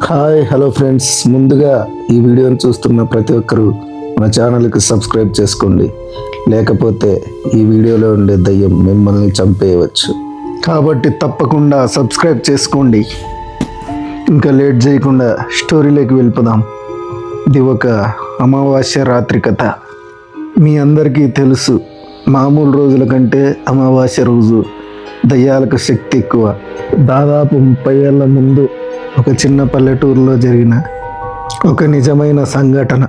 Hi hello friends, ముందుగా ఈ వీడియోని చూస్తున్న ప్రతి ఒక్కరూ మన ఛానల్కి సబ్స్క్రైబ్ చేసుకోండి. లేకపోతే ఈ వీడియోలో ఉండే దయ్యం మిమ్మల్ని చంపేయవచ్చు. కాబట్టి తప్పకుండా సబ్స్క్రైబ్ చేసుకోండి. ఇంకా లేట్ చేయకుండా స్టోరీలోకి వెళ్ళిపోదాం. ఇది ఒక అమావాస్య రాత్రి కథ. మీ అందరికీ తెలుసు, మామూలు రోజుల కంటే అమావాస్య రోజు దయ్యాలకు శక్తి ఎక్కువ. దాదాపు 30 ఏళ్ల ముందు ఒక చిన్న పల్లెటూరులో జరిగిన ఒక నిజమైన సంఘటన.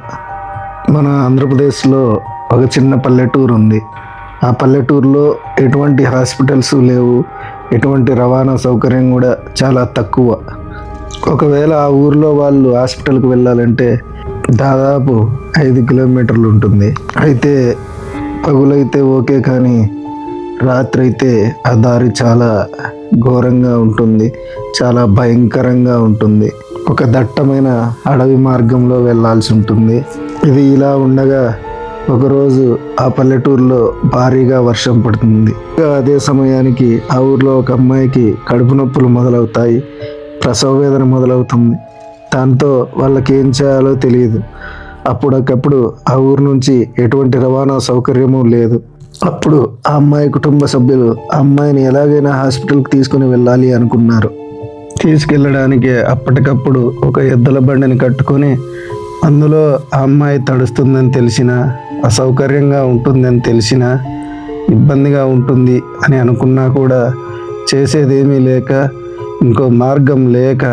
మన ఆంధ్రప్రదేశ్లో ఒక చిన్న పల్లెటూరు ఉంది. ఆ పల్లెటూరులో ఎటువంటి హాస్పిటల్స్ లేవు, ఎటువంటి రవాణా సౌకర్యం కూడా చాలా తక్కువ. ఒకవేళ ఆ ఊర్లో వాళ్ళు హాస్పిటల్కి వెళ్ళాలంటే దాదాపు 5 కిలోమీటర్లు ఉంటుంది. అయితే పగులైతే ఓకే, కానీ రాత్రి అయితే ఆ దారి చాలా ఘోరంగా ఉంటుంది, చాలా భయంకరంగా ఉంటుంది. ఒక దట్టమైన అడవి మార్గంలో వెళ్ళాల్సి ఉంటుంది. ఇది ఇలా ఉండగా ఒకరోజు ఆ పల్లెటూరులో భారీగా వర్షం పడుతుంది. అదే సమయానికి ఆ ఊర్లో ఒక అమ్మాయికి కడుపు నొప్పులు మొదలవుతాయి, ప్రసవ వేదన మొదలవుతుంది. దాంతో వాళ్ళకి ఏం చేయాలో తెలియదు. అప్పటికప్పుడు ఆ ఊరు నుంచి ఎటువంటి రవాణా సౌకర్యము లేదు. అప్పుడు ఆ అమ్మాయి కుటుంబ సభ్యులు ఆ అమ్మాయిని ఎలాగైనా హాస్పిటల్కి తీసుకుని వెళ్ళాలి అనుకున్నారు. తీసుకెళ్ళడానికి అప్పటికప్పుడు ఒక ఎద్దుల బండిని కట్టుకొని, అందులో ఆ అమ్మాయి తడుస్తుందని తెలిసినా, అసౌకర్యంగా ఉంటుందని తెలిసినా, ఇబ్బందిగా ఉంటుంది అని అనుకున్నా కూడా చేసేదేమీ లేక, ఇంకో మార్గం లేక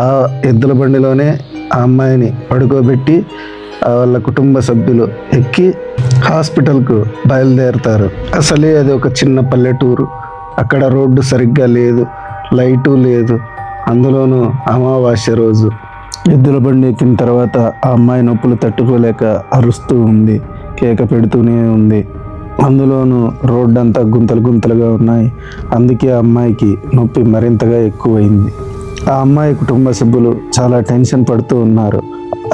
ఆ ఎద్దుల బండిలోనే ఆ అమ్మాయిని పడుకోబెట్టి వాళ్ళ కుటుంబ సభ్యులు ఎక్కి హాస్పిటల్కు బయలుదేరుతారు. అసలే అది ఒక చిన్న పల్లెటూరు. అక్కడ రోడ్డు సరిగ్గా లేదు, లైటు లేదు. అందులోనూ అమావాస్య రోజు. ఎద్దుల బండి ఎక్కిన తర్వాత ఆ అమ్మాయి నొప్పులు తట్టుకోలేక అరుస్తూ ఉంది, కేక పెడుతూనే ఉంది. అందులోనూ రోడ్డు అంతా గుంతలు గుంతలుగా ఉన్నాయి. అందుకే ఆ అమ్మాయికి నొప్పి మరింతగా ఎక్కువైంది. ఆ అమ్మాయి కుటుంబ సభ్యులు చాలా టెన్షన్ పడుతూ ఉన్నారు.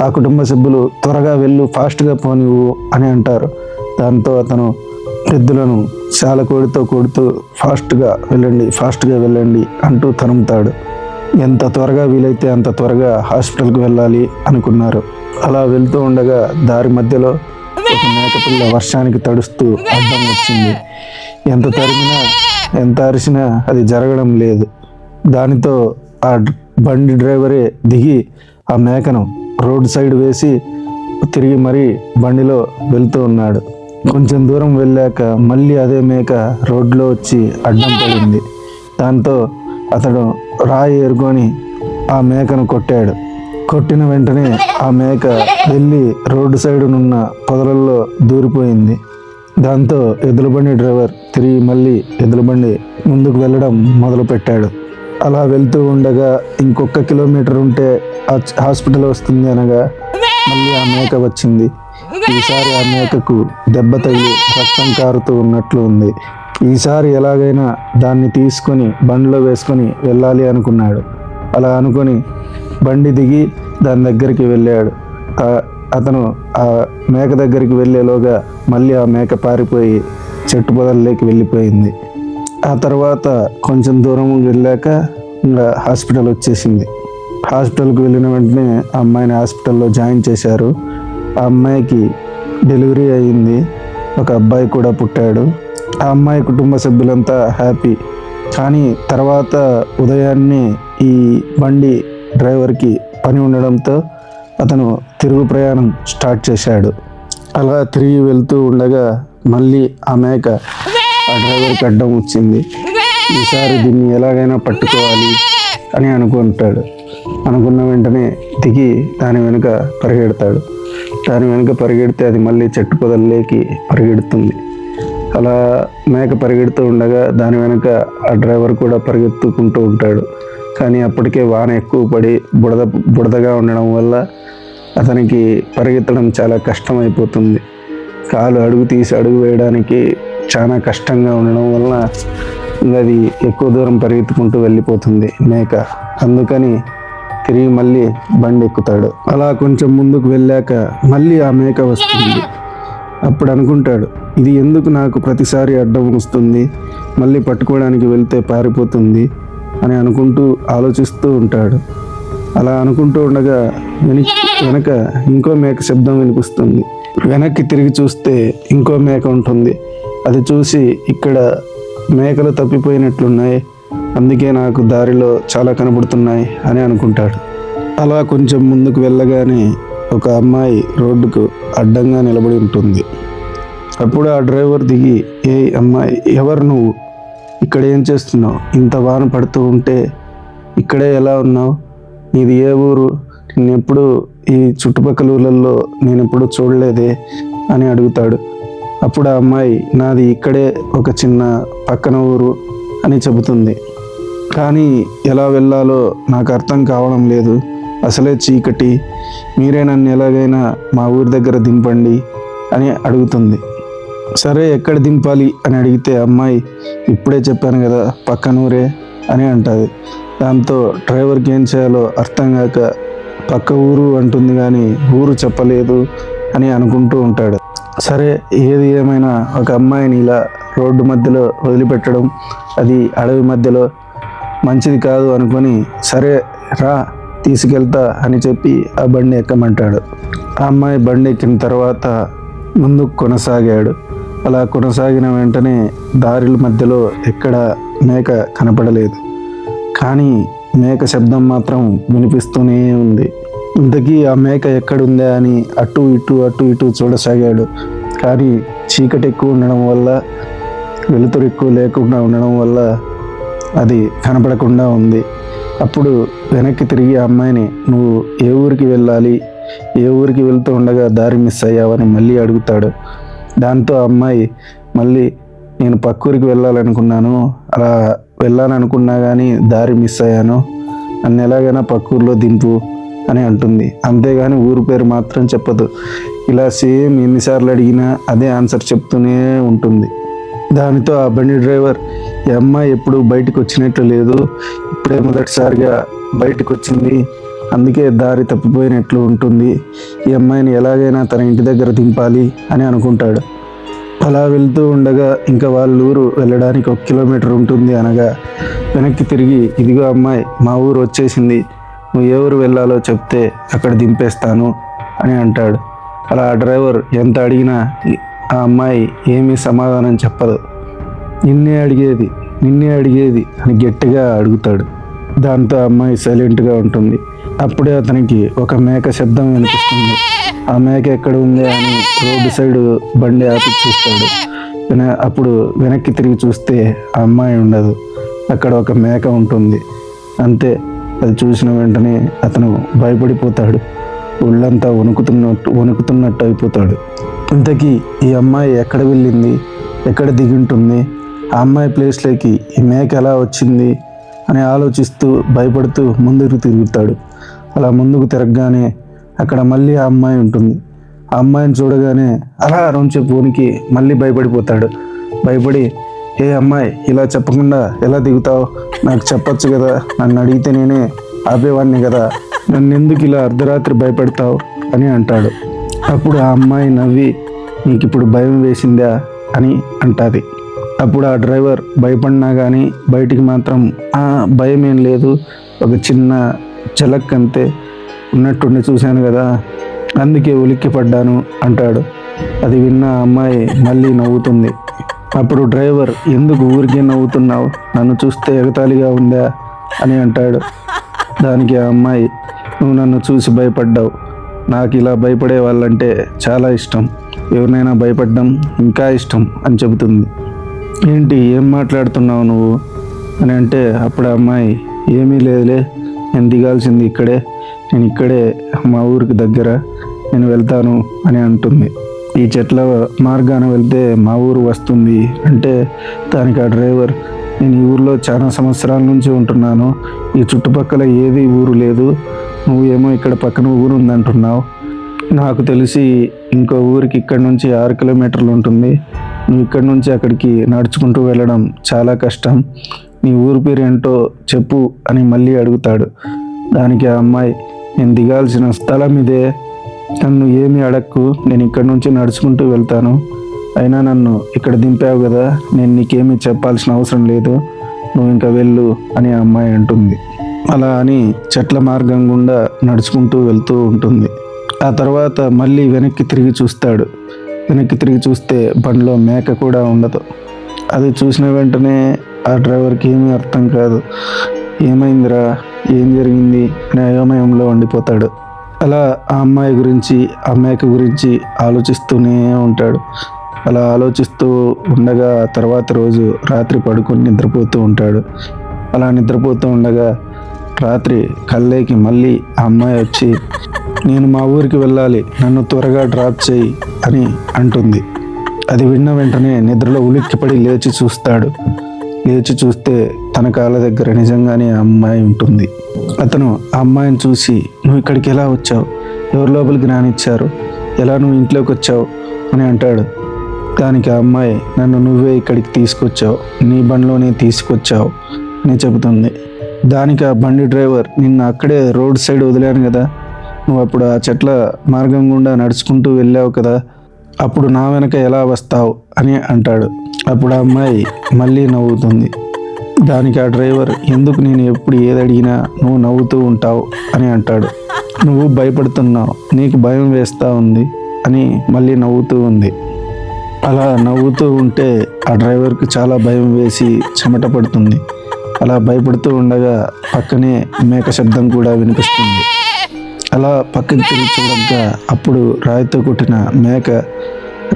ఆ కుటుంబ సభ్యులు త్వరగా వెళ్ళు, ఫాస్ట్గా పోనివ్వు అని అంటారు. దాంతో అతను ఎద్దులను శాలకోడితో కొడుతూ ఫాస్ట్గా వెళ్ళండి అంటూ తరుముతాడు. ఎంత త్వరగా వీలైతే అంత త్వరగా హాస్పిటల్కి వెళ్ళాలి అనుకున్నారు. అలా వెళ్తూ ఉండగా దారి మధ్యలో ఒక మేకపిల్ల వర్షానికి తడుస్తూ అడ్డం వచ్చింది. ఎంత తరిమినా ఎంత అరిసినా అది జరగడం లేదు. దానితో ఆ బండి డ్రైవరే దిగి ఆ మేకను రోడ్ సైడ్ వేసి తిరిగి మరీ బండిలో వెళ్తూ ఉన్నాడు. కొంచెం దూరం వెళ్ళాక మళ్ళీ అదే మేక రోడ్లో వచ్చి అడ్డం పడింది. దాంతో అతడు రాయి ఏరుకొని ఆ మేకను కొట్టాడు. కొట్టిన వెంటనే ఆ మేక వెళ్ళి రోడ్డు సైడునున్న పొదలలో దూరిపోయింది. దాంతో ఎద్దుల బండి డ్రైవర్ తిరిగి మళ్ళీ ఎద్దుల బండి ముందుకు వెళ్ళడం మొదలుపెట్టాడు. అలా వెళ్తూ ఉండగా ఇంకొక కిలోమీటర్ ఉంటే హాస్పిటల్ వస్తుంది అనగా మళ్ళీ ఆ మేక వచ్చింది. ఈసారి ఆ మేకకు దెబ్బ తగిలి రక్తం కారుతూ ఉన్నట్లు ఉంది. ఈసారి ఎలాగైనా దాన్ని తీసుకొని బండిలో వేసుకొని వెళ్ళాలి అనుకున్నాడు. అలా అనుకొని బండి దిగి దాని దగ్గరికి వెళ్ళాడు. అతను ఆ మేక దగ్గరికి వెళ్ళేలోగా మళ్ళీ ఆ మేక పారిపోయి చెట్టు పొదల్లోకి వెళ్ళిపోయింది. ఆ తర్వాత కొంచెం దూరం వెళ్ళాక ఇంకా హాస్పిటల్ వచ్చేసింది. హాస్పిటల్కి వెళ్ళిన వెంటనే ఆ అమ్మాయిని హాస్పిటల్లో జాయిన్ చేశారు. ఆ అమ్మాయికి డెలివరీ అయ్యింది. ఒక అబ్బాయి కూడా పుట్టాడు. ఆ అమ్మాయి కుటుంబ సభ్యులంతా హ్యాపీ. కానీ తర్వాత ఉదయాన్నే ఈ బండి డ్రైవర్కి పని ఉండడంతో అతను తిరుగు ప్రయాణం స్టార్ట్ చేశాడు. అలా తిరిగి వెళ్తూ ఉండగా మళ్ళీ ఆ మేక ఆ డ్రైవర్కి అడ్డం వచ్చింది. ఈసారి దీన్ని ఎలాగైనా పట్టుకోవాలి అని అనుకుంటాడు. అనుకున్న వెంటనే దిగి దాని వెనుక పరిగెడతాడు. దాని వెనుక పరిగెడితే అది మళ్ళీ చెట్టు పొదల్లోకి పరిగెడుతుంది. అలా మేక పరిగెడుతూ ఉండగా దాని వెనుక ఆ డ్రైవర్ కూడా పరిగెత్తుకుంటూ ఉంటాడు. కానీ అప్పటికే వాన ఎక్కువ పడి బుడదగా ఉండడం వల్ల అతనికి పరిగెత్తడం చాలా కష్టమైపోతుంది. కాలు అడుగు తీసి అడుగు వేయడానికి చాలా కష్టంగా ఉండడం వలన అది ఎక్కువ దూరం పరిగెత్తుకుంటూ వెళ్ళిపోతుంది మేక. అందుకని తిరిగి మళ్ళీ బండి ఎక్కుతాడు. అలా కొంచెం ముందుకు వెళ్ళాక మళ్ళీ ఆ మేక వస్తుంది. అప్పుడు అనుకుంటాడు, ఇది ఎందుకు నాకు ప్రతిసారి అడ్డం వస్తుంది, మళ్ళీ పట్టుకోవడానికి వెళ్తే పారిపోతుంది అని అనుకుంటూ ఆలోచిస్తూ ఉంటాడు. అలా అనుకుంటూ ఉండగా వెనక ఇంకో మేక శబ్దం వినిపిస్తుంది. వెనక్కి తిరిగి చూస్తే ఇంకో మేక ఉంటుంది. అది చూసి ఇక్కడ మేకలు తప్పిపోయినట్లున్నాయి, అందుకే నాకు దారిలో చాలా కనబడుతున్నాయి అని అనుకుంటాడు. అలా కొంచెం ముందుకు వెళ్ళగానే ఒక అమ్మాయి రోడ్డుకు అడ్డంగా నిలబడి ఉంటుంది. అప్పుడు ఆ డ్రైవర్ దిగి, ఏ అమ్మాయి, ఎవరు నువ్వు? ఇక్కడ ఏం చేస్తున్నావు? ఇంత వాన పడుతూ ఉంటే ఇక్కడే ఎలా ఉన్నావు? నీది ఏ ఊరు? నేనెప్పుడు ఈ చుట్టుపక్కల ఊళ్ళల్లో నేనెప్పుడు చూడలేదే అని అడుగుతాడు. అప్పుడు ఆ అమ్మాయి, నాది ఇక్కడే ఒక చిన్న పక్కన ఊరు అని చెబుతుంది. కానీ ఎలా వెళ్ళాలో నాకు అర్థం కావడం లేదు, అసలే చీకటి, మీరే నన్ను ఎలాగైనా మా ఊరి దగ్గర దింపండి అని అడుగుతుంది. సరే, ఎక్కడ దింపాలి అని అడిగితే అమ్మాయి, ఇప్పుడే చెప్పాను కదా పక్కనూరే అని అంటుంది. దాంతో డ్రైవర్కి ఏం చేయాలో అర్థం కాక పక్క ఊరు అంటుంది కానీ ఊరు చెప్పలేదు అని అనుకుంటూ ఉంటాడు. సరే, ఏది ఏమైనా ఒక అమ్మాయిని ఇలా రోడ్డు మధ్యలో వదిలిపెట్టడం, అది అడవి మధ్యలో, మంచిది కాదు అనుకొని, సరే రా తీసుకెళ్తా అని చెప్పి ఆ బండి ఎక్కమంటాడు. ఆ అమ్మాయి బండి ఎక్కిన తర్వాత ముందుకు కొనసాగాడు. అలా కొనసాగిన వెంటనే దారిల మధ్యలో ఎక్కడ మేక కనపడలేదు, కానీ మేక శబ్దం మాత్రం వినిపిస్తూనే ఉంది. ఇంతకీ ఆ మేక ఎక్కడుందా అని అటు ఇటు చూడసాగాడు. కానీ చీకటి ఎక్కువ ఉండడం వల్ల, వెలుతురు ఎక్కువ లేకుండా ఉండడం వల్ల అది కనపడకుండా ఉంది. అప్పుడు వెనక్కి తిరిగి ఆ అమ్మాయిని, నువ్వు ఏ ఊరికి వెళ్ళాలి, ఏ ఊరికి వెళ్తూ ఉండగా దారి మిస్ అయ్యావని మళ్ళీ అడుగుతాడు. దాంతో ఆ అమ్మాయి మళ్ళీ, నేను పక్కూరికి వెళ్ళాలనుకున్నాను, అలా వెళ్ళాలనుకున్నా కానీ దారి మిస్ అయ్యాను, నన్ను ఎలాగైనా పక్కూరిలో దింపు అని అంటుంది. అంతేగాని ఊరు పేరు మాత్రం చెప్పదు. ఇలా సేమ్ ఎన్నిసార్లు అడిగినా అదే ఆన్సర్ చెప్తూనే ఉంటుంది. దానితో ఆ బండి డ్రైవర్, ఈ అమ్మాయి ఎప్పుడు బయటకు వచ్చినట్లు లేదు, ఇప్పుడే మొదటిసారిగా బయటకు వచ్చింది, అందుకే దారి తప్పిపోయినట్లు ఉంటుంది, ఈ అమ్మాయిని ఎలాగైనా తన ఇంటి దగ్గర దింపాలి అని అనుకుంటాడు. అలా వెళ్తూ ఉండగా ఇంకా వాళ్ళ ఊరు వెళ్ళడానికి 1 కిలోమీటర్ ఉంటుంది అనగా వెనక్కి తిరిగి, ఇదిగో అమ్మాయి, మా ఊరు వచ్చేసింది, నువ్వు ఏ ఊరు వెళ్ళాలో చెప్తే అక్కడ దింపేస్తాను అని అంటాడు. అలా ఆ డ్రైవర్ ఎంత అడిగినా ఆ అమ్మాయి ఏమీ సమాధానం చెప్పదు. నిన్నే అడిగేది అని గట్టిగా అడుగుతాడు. దాంతో అమ్మాయి సైలెంట్గా ఉంటుంది. అప్పుడే అతనికి ఒక మేక శబ్దం వినిపిస్తుంది. ఆ మేక ఎక్కడ ఉంది అని రోడ్డు సైడ్ బండి ఆపి చూస్తాడు. అప్పుడు వెనక్కి తిరిగి చూస్తే ఆ అమ్మాయి ఉండదు, అక్కడ ఒక మేక ఉంటుంది. అంతే, అది చూసిన వెంటనే అతను భయపడిపోతాడు. ఒళ్ళంతా వణుకుతున్నట్టు అయిపోతాడు. ఇంతకీ ఈ అమ్మాయి ఎక్కడ వెళ్ళింది, ఎక్కడ దిగుంటుంది, ఆ అమ్మాయి ప్లేస్లోకి ఈ మేక ఎలా వచ్చింది అని ఆలోచిస్తూ భయపడుతూ ముందుకు తిరుగుతాడు. అలా ముందుకు తిరగగానే అక్కడ మళ్ళీ ఆ అమ్మాయి ఉంటుంది. ఆ అమ్మాయిని చూడగానే అలా రొంచెపు వణికి మళ్ళీ భయపడిపోతాడు. భయపడి, ఏ అమ్మాయి, ఇలా చెప్పకుండా ఎలా దిగుతావు, నాకు చెప్పచ్చు కదా, నన్ను అడిగితే నేనే ఆపేవాడిని కదా, నన్ను ఎందుకు ఇలా అర్ధరాత్రి భయపెడతావు అని అంటాడు. అప్పుడు ఆ అమ్మాయి నవ్వి, నీకు ఇప్పుడు భయం వేసిందా అని అంటుంది. అప్పుడు ఆ డ్రైవర్ భయపడినా కానీ బయటికి మాత్రం భయం ఏం లేదు, ఒక చిన్న ఝలక్ అంతే, ఉన్నట్టుండి చూశాను కదా, అందుకే ఉలిక్కి పడ్డాను అంటాడు. అది విన్న అమ్మాయి మళ్ళీ నవ్వుతుంది. అప్పుడు డ్రైవర్, ఎందుకు ఊరికే నవ్వుతున్నావు, నన్ను చూస్తే ఎగతాళిగా ఉందా అని అంటాడు. దానికి ఆ అమ్మాయి, నువ్వు నన్ను చూసి భయపడ్డావు, నాకు ఇలా భయపడే వాళ్ళంటే చాలా ఇష్టం, ఎవరినైనా భయపడడం ఇంకా ఇష్టం అని చెబుతుంది. ఏంటి, ఏం మాట్లాడుతున్నావు నువ్వు అని అంటే, అప్పుడు ఆ అమ్మాయి, ఏమీ లేదులే, నేను దిగాల్సింది ఇక్కడే, నేను ఇక్కడే మా ఊరికి దగ్గర, నేను వెళ్తాను అని అంటుంది. ఈ చెట్ల మార్గాన వెళ్తే మా ఊరు వస్తుంది అంటే దానికి ఆ డ్రైవర్, నేను ఈ ఊరిలో చాలా సంవత్సరాల నుంచి ఉంటున్నాను, ఈ చుట్టుపక్కల ఏది ఊరు లేదు, నువ్వేమో ఇక్కడ పక్కన ఊరు ఉందంటున్నావు, నాకు తెలిసి ఇంకో ఊరికి ఇక్కడ నుంచి 6 కిలోమీటర్లు ఉంటుంది, నువ్వు ఇక్కడ నుంచి అక్కడికి నడుచుకుంటూ వెళ్ళడం చాలా కష్టం, నీ ఊరు పేరు ఏంటో చెప్పు అని మళ్ళీ అడుగుతాడు. దానికి ఆ అమ్మాయి, నేను దిగాల్సిన స్థలం ఇదే, నన్ను ఏమీ అడక్కు, నేను ఇక్కడ నుంచి నడుచుకుంటూ వెళ్తాను, అయినా నన్ను ఇక్కడ దింపావు కదా, నేను నీకేమీ చెప్పాల్సిన అవసరం లేదు, నువ్వు ఇంకా వెళ్ళు అని ఆ అమ్మాయి అంటుంది. అలా అని చెట్ల మార్గం గుండా నడుచుకుంటూ వెళ్తూ ఉంటుంది. ఆ తర్వాత మళ్ళీ వెనక్కి తిరిగి చూస్తాడు. వెనక్కి తిరిగి చూస్తే బండిలో మేక కూడా ఉండదు. అది చూసిన వెంటనే ఆ డ్రైవర్కి ఏమీ అర్థం కాదు. ఏమైందిరా, ఏం జరిగింది అనే అయోమయంలో ఉండిపోతాడు. అలా ఆ అమ్మాయి గురించి, ఆ మేక గురించి ఆలోచిస్తూనే ఉంటాడు. అలా ఆలోచిస్తూ ఉండగా తర్వాత రోజు రాత్రి పడుకొని నిద్రపోతూ ఉంటాడు. అలా నిద్రపోతూ ఉండగా రాత్రి కల్లేకి మళ్ళీ ఆ అమ్మాయి వచ్చి, నేను మా ఊరికి వెళ్ళాలి, నన్ను త్వరగా డ్రాప్ చేయి అని అంటుంది. అది విన్న వెంటనే నిద్రలో ఉలిక్కిపడి లేచి చూస్తాడు. లేచి చూస్తే తన కాళ్ళ దగ్గర నిజంగానే ఆ అమ్మాయి ఉంటుంది. అతను ఆ అమ్మాయిని చూసి, నువ్వు ఇక్కడికి ఎలా వచ్చావు, ఎవరి లోపలికి రానిచ్చారు, ఎలా నువ్వు ఇంట్లోకి వచ్చావు అని అంటాడు. దానికి ఆ అమ్మాయి, నన్ను నువ్వే ఇక్కడికి తీసుకొచ్చావు, నీ బండిలోనే తీసుకొచ్చావు అని చెబుతుంది. దానికి ఆ బండి డ్రైవర్, నిన్ను అక్కడే రోడ్ సైడ్ వదిలాను కదా, నువ్వు అప్పుడు ఆ చెట్ల మార్గం గుండా నడుచుకుంటూ వెళ్ళావు కదా, అప్పుడు నా వెనక ఎలా వస్తావు అని అంటాడు. అప్పుడు ఆ అమ్మాయి మళ్ళీ నవ్వుతుంది. దానికి ఆ డ్రైవర్, ఎందుకు నేను ఎప్పుడు ఏది అడిగినా నువ్వు నవ్వుతూ ఉంటావు అని అంటాడు. నువ్వు భయపడుతున్నావు, నీకు భయం వేస్తూ ఉంది అని మళ్ళీ నవ్వుతూ ఉంది. అలా నవ్వుతూ ఉంటే ఆ డ్రైవర్కి చాలా భయం వేసి చెమట పడుతుంది. అలా భయపడుతూ ఉండగా పక్కనే మేక శబ్దం కూడా వినిపిస్తుంది. అలా పక్కకి తిరిగి చూడగా అప్పుడు రాయితో కొట్టిన మేక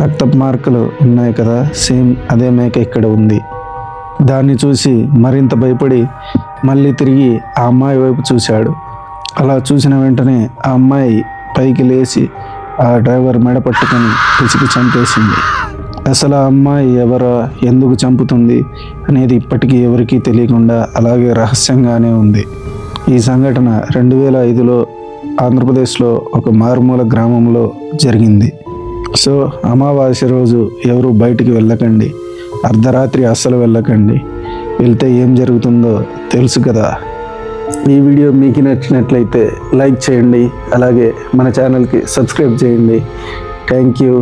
రక్తపు మార్కులు ఉన్నాయి కదా, సేమ్ అదే మేక ఇక్కడ ఉంది. దాన్ని చూసి మరింత భయపడి మళ్ళీ తిరిగి ఆ అమ్మాయి వైపు చూశాడు. అలా చూసిన వెంటనే ఆ అమ్మాయి పైకి లేచి ఆ డ్రైవర్ మెడ పట్టుకొని పిసికి చంపేసింది. అసలు ఆ అమ్మాయి ఎవరో, ఎందుకు చంపుతుంది అనేది ఇప్పటికీ ఎవరికీ తెలియకుండా అలాగే రహస్యంగానే ఉంది. ఈ సంఘటన 2005లో ఆంధ్రప్రదేశ్లో ఒక మారుమూల గ్రామంలో జరిగింది. సో అమావాస్య రోజు ఎవరు బయటికి వెళ్ళకండి, అర్ధరాత్రి అస్సలు వెళ్ళకండి. వెళ్తే ఏం జరుగుతుందో తెలుసు కదా. ఈ వీడియో మీకు నచ్చినట్లయితే లైక్ చేయండి, అలాగే మన ఛానల్కి సబ్స్క్రైబ్ చేయండి. Thank you,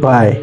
bye.